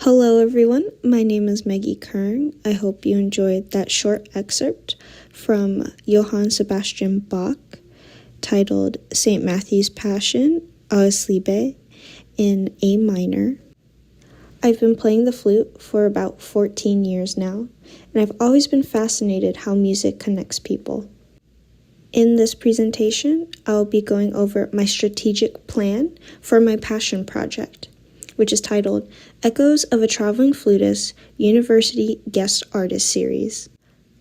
Hello everyone, my name is Meggie Keung. I hope you enjoyed that short excerpt from Johann Sebastian Bach titled St. Matthew's Passion, Aus Liebe, in A minor. I've been playing the flute for about 14 years now, and I've always been fascinated how music connects people. In this presentation, I'll be going over my strategic plan for my passion project, which is titled Echoes of a Traveling Flutist University Guest Artist Series.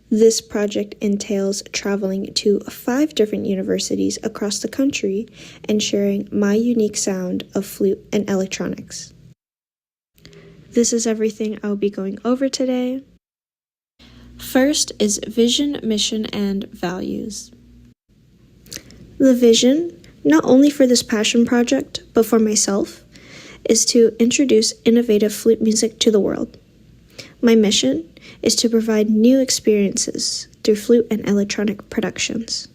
This project entails traveling to 5 different universities across the country and sharing my unique sound of flute and electronics. This is everything I'll be going over today. First is vision, mission, and values. The vision, not only for this passion project, but for myself, is to introduce innovative flute music to the world. My mission is to provide new experiences through flute and electronic productions.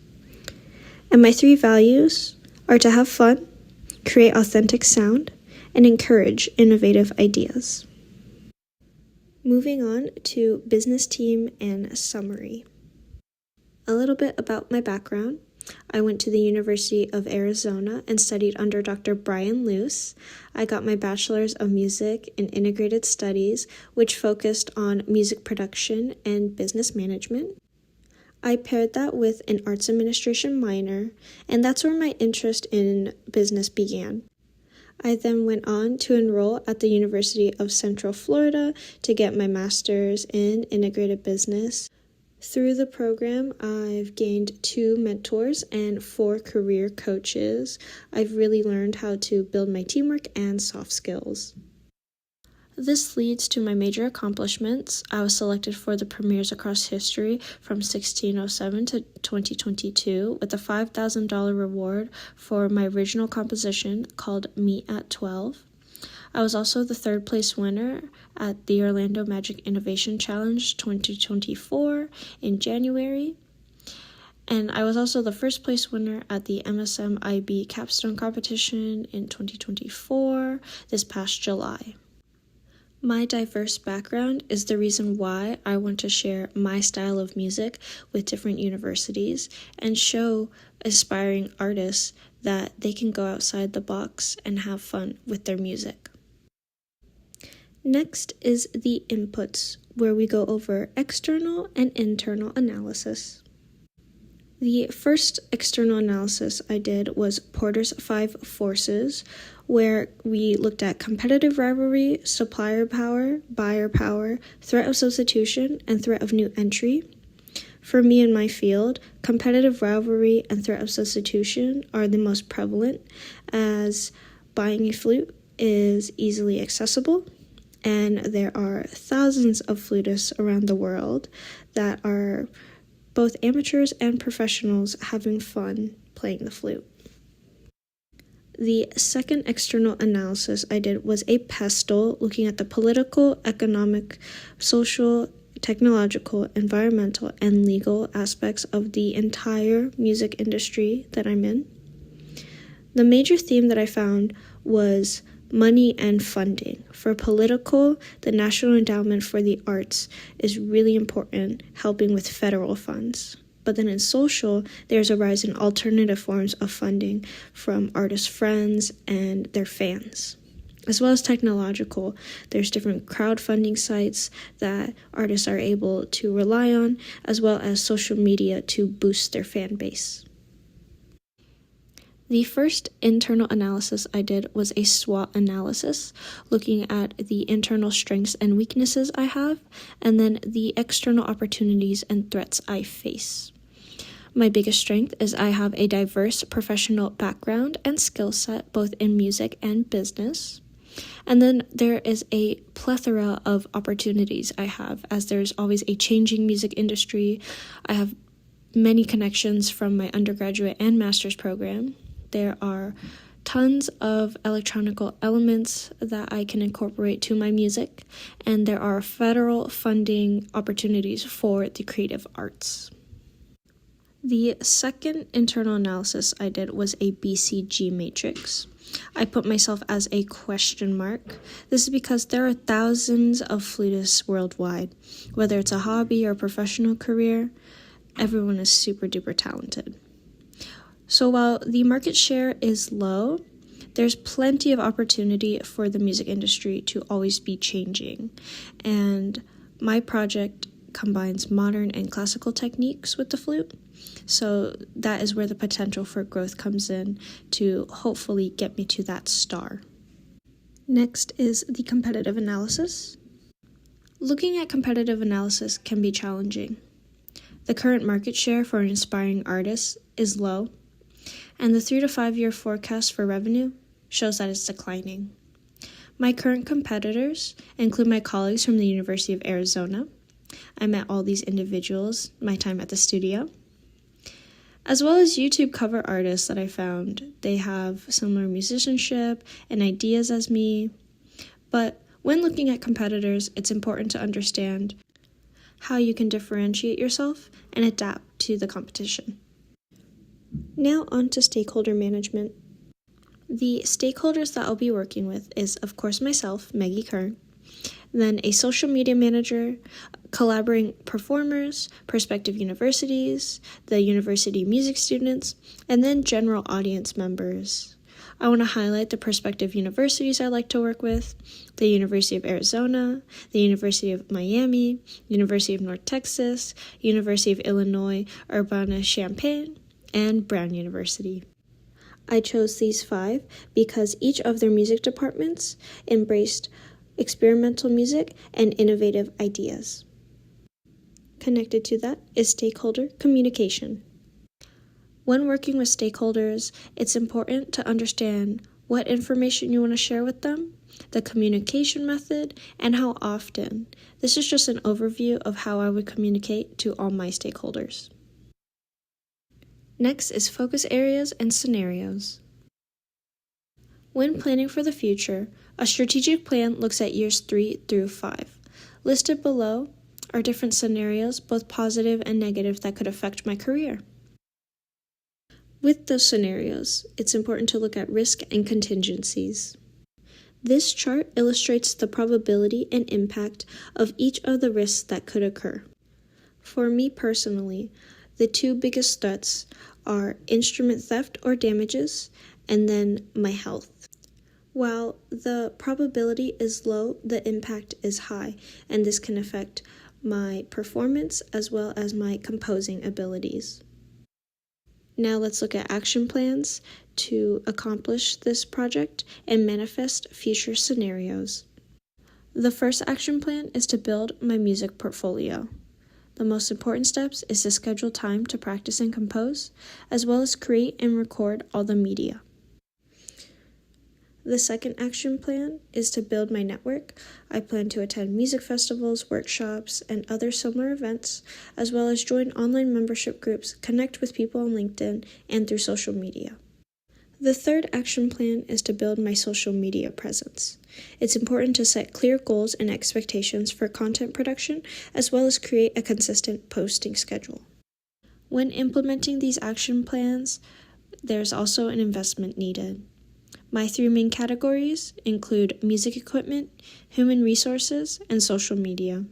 And my 3 values are to have fun, create authentic sound, and encourage innovative ideas. Moving on to business team and summary. A little bit about my background. I went to the University of Arizona and studied under Dr. Brian Luce. I got my Bachelor's of Music in Integrated Studies, which focused on music production and business management. I paired that with an arts administration minor, and that's where my interest in business began. I then went on to enroll at the University of Central Florida to get my master's in integrated business. Through the program, I've gained 2 mentors and 4 career coaches. I've really learned how to build my teamwork and soft skills. This leads to my major accomplishments. I was selected for the Premiers Across History from 1607 to 2022 with a $5,000 reward for my original composition called Meet at 12. I was also the 3rd place winner at the Orlando Magic Innovation Challenge 2024 in January. And I was also the 1st place winner at the MSM IB Capstone Competition in 2024 this past July. My diverse background is the reason why I want to share my style of music with different universities and show aspiring artists that they can go outside the box and have fun with their music. Next is the inputs, where we go over external and internal analysis. The first external analysis I did was Porter's 5 forces, where we looked at competitive rivalry, supplier power, buyer power, threat of substitution, and threat of new entry. For me in my field, competitive rivalry and threat of substitution are the most prevalent, as buying a flute is easily accessible. And there are thousands of flutists around the world that are both amateurs and professionals having fun playing the flute. The second external analysis I did was a pestle, looking at the political, economic, social, technological, environmental, and legal aspects of the entire music industry that I'm in. The major theme that I found was money and funding. For political, the National Endowment for the Arts is really important, helping with federal funds. But then in social, there's a rise in alternative forms of funding from artist friends and their fans. As well as technological, there's different crowdfunding sites that artists are able to rely on, as well as social media to boost their fan base. The first internal analysis I did was a SWOT analysis, looking at the internal strengths and weaknesses I have, and then the external opportunities and threats I face. My biggest strength is I have a diverse professional background and skill set, both in music and business. And then there is a plethora of opportunities I have, as there's always a changing music industry. I have many connections from my undergraduate and master's program. There are tons of electronical elements that I can incorporate to my music, and there are federal funding opportunities for the creative arts. The second internal analysis I did was a BCG matrix. I put myself as a question mark. This is because there are thousands of flutists worldwide. Whether it's a hobby or professional career, everyone is super duper talented. So while the market share is low, there's plenty of opportunity for the music industry to always be changing. And my project combines modern and classical techniques with the flute. So that is where the potential for growth comes in to hopefully get me to that star. Next is the competitive analysis. Looking at competitive analysis can be challenging. The current market share for inspiring artists is low, and the 3 to 5 year forecast for revenue shows that it's declining. My current competitors include my colleagues from the University of Arizona. I met all these individuals my time at the studio, as well as YouTube cover artists that I found. They have similar musicianship and ideas as me, but when looking at competitors, it's important to understand how you can differentiate yourself and adapt to the competition. Now on to stakeholder management. The stakeholders that I'll be working with is, of course, myself, Meggie Keung, then a social media manager, collaborating performers, prospective universities, the university music students, and then general audience members. I want to highlight the prospective universities I like to work with: the University of Arizona, the University of Miami, University of North Texas, University of Illinois, Urbana-Champaign, and Brown University. I chose these 5 because each of their music departments embraced experimental music and innovative ideas. Connected to that is stakeholder communication. When working with stakeholders, it's important to understand what information you want to share with them, the communication method, and how often. This is just an overview of how I would communicate to all my stakeholders. Next is focus areas and scenarios. When planning for the future, a strategic plan looks at years 3 through 5. Listed below are different scenarios, both positive and negative, that could affect my career. With those scenarios, it's important to look at risk and contingencies. This chart illustrates the probability and impact of each of the risks that could occur. For me personally, the 2 biggest threats are instrument theft or damages, and then my health. While the probability is low, the impact is high, and this can affect my performance as well as my composing abilities. Now let's look at action plans to accomplish this project and manifest future scenarios. The first action plan is to build my music portfolio. The most important steps is to schedule time to practice and compose, as well as create and record all the media. The second action plan is to build my network. I plan to attend music festivals, workshops, and other similar events, as well as join online membership groups, connect with people on LinkedIn, and through social media. The third action plan is to build my social media presence. It's important to set clear goals and expectations for content production, as well as create a consistent posting schedule. When implementing these action plans, there's also an investment needed. My 3 main categories include music equipment, human resources, and social media.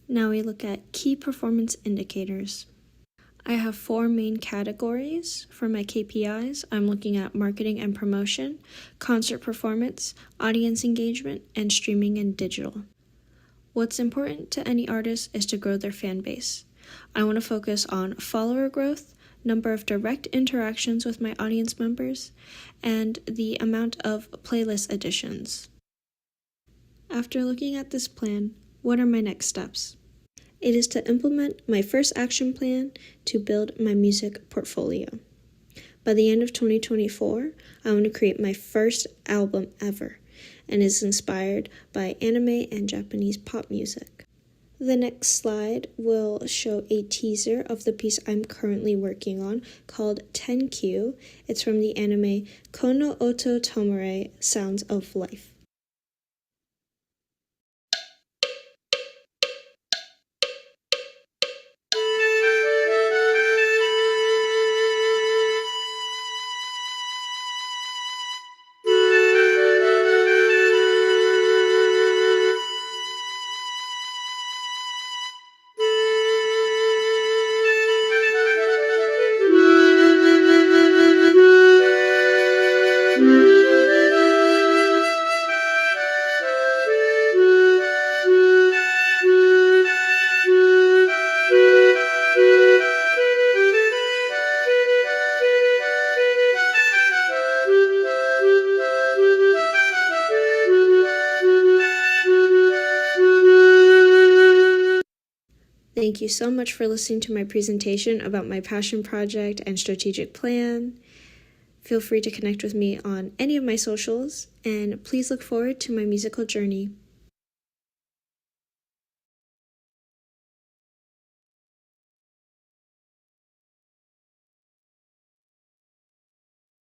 Now we look at key performance indicators. I have 4 main categories for my KPIs. I'm looking at marketing and promotion, concert performance, audience engagement, and streaming and digital. What's important to any artist is to grow their fan base. I want to focus on follower growth, number of direct interactions with my audience members, and the amount of playlist additions. After looking at this plan, what are my next steps? It is to implement my first action plan to build my music portfolio. By the end of 2024, I want to create my first album ever, and is inspired by anime and Japanese pop music. The next slide will show a teaser of the piece I'm currently working on called Tenkyu. It's from the anime Kono Oto Tomore, Sounds of Life. Thank you so much for listening to my presentation about my passion project and strategic plan. Feel free to connect with me on any of my socials, and please look forward to my musical journey.